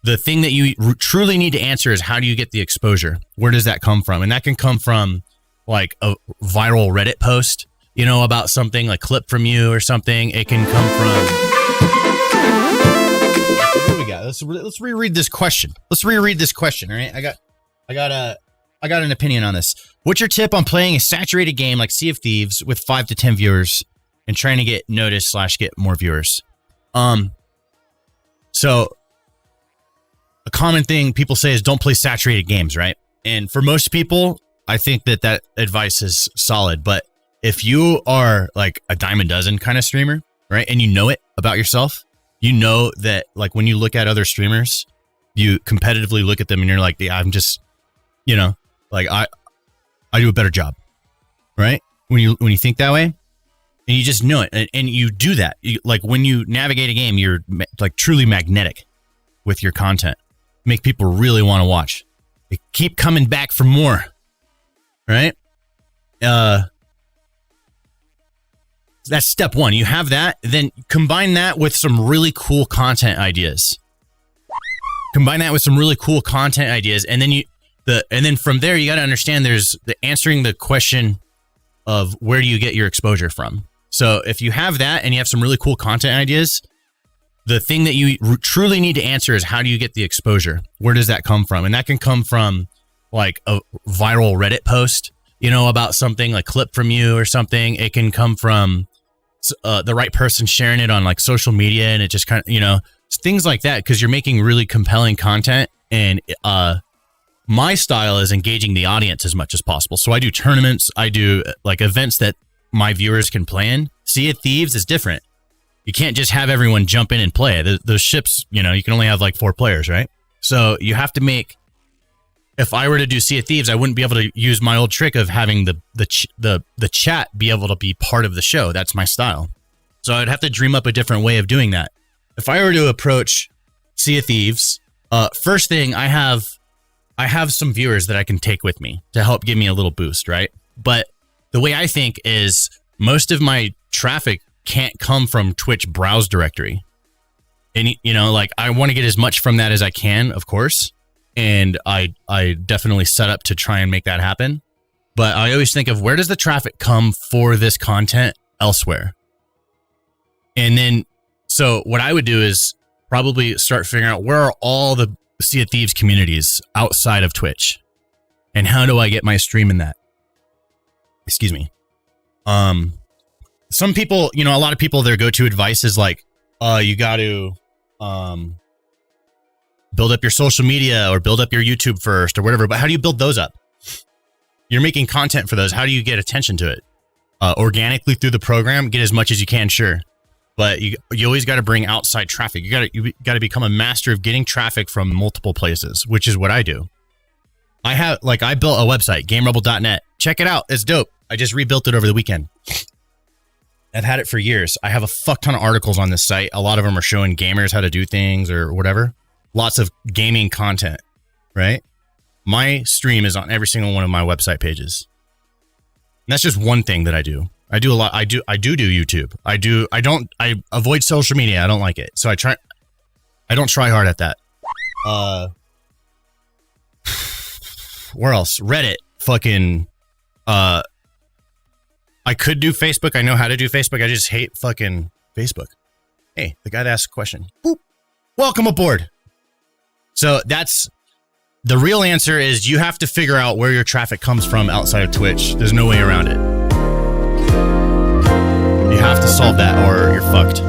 the thing that you truly need to answer is how do you get the exposure? Where does that come from? And that can come from like a viral Reddit post, you know, about something, like clip from you or something. It can come from... What do we got? Let's reread this question. All right. I got an opinion on this. What's your tip on playing a saturated game like Sea of Thieves with 5 to 10 viewers and trying to get noticed / get more viewers? So a common thing people say is don't play saturated games, right? And for most people, I think that advice is solid. But if you are like a dime a dozen kind of streamer, right, and you know it about yourself, you know that like when you look at other streamers, you competitively look at them and you're like, yeah, I'm just, you know, like I do a better job, right? When you think that way, and you just know it, and you do that. Like when you navigate a game, you're like truly magnetic with your content. Make people really want to watch. They keep coming back for more, right? That's step one. You have that, then combine that with some really cool content ideas. And then from there, you got to understand there's the answering the question of where do you get your exposure from. So if you have that and you have some really cool content ideas, the thing that you truly need to answer is how do you get the exposure? Where does that come from? And that can come from like a viral Reddit post, you know, about something, like clip from you or something. It can come from the right person sharing it on like social media, and it just kind of, you know, things like that, because you're making really compelling content. And my style is engaging the audience as much as possible. So I do tournaments, I do like events that my viewers can play in. Sea of Thieves is different. You can't just have everyone jump in and play. Those ships, you know, you can only have like 4 players, right? So you have to make, if I were to do Sea of Thieves, I wouldn't be able to use my old trick of having the chat be able to be part of the show. That's my style. So I'd have to dream up a different way of doing that. If I were to approach Sea of Thieves, first thing, I have some viewers that I can take with me to help give me a little boost, right? But the way I think is most of my traffic can't come from Twitch browse directory. And, you know, like I want to get as much from that as I can, of course. And I definitely set up to try and make that happen. But I always think of where does the traffic come for this content elsewhere? And then, so what I would do is probably start figuring out where are all the Sea of Thieves communities outside of Twitch, and how do I get my stream in that? Excuse me. Some people, you know, a lot of people, their go-to advice is like, you got to build up your social media or build up your YouTube first or whatever. But how do you build those up? You're making content for those. How do you get attention to it? Organically through the program, get as much as you can, sure. But you always got to bring outside traffic. You got to become a master of getting traffic from multiple places, which is what I do. I built a website, GameRubble.net. Check it out. It's dope. I just rebuilt it over the weekend. I've had it for years. I have a fuck ton of articles on this site. A lot of them are showing gamers how to do things or whatever. Lots of gaming content, right? My stream is on every single one of my website pages. And that's just one thing that I do. I do a lot. I do YouTube. I avoid social media. I don't like it. So I don't try hard at that. Where else? Reddit. Fucking, I could do Facebook. I know how to do Facebook. I just hate fucking Facebook. Hey, the guy that asked a question. Boop. Welcome aboard. So that's the real answer is you have to figure out where your traffic comes from outside of Twitch. There's no way around it. You have to solve that or you're fucked.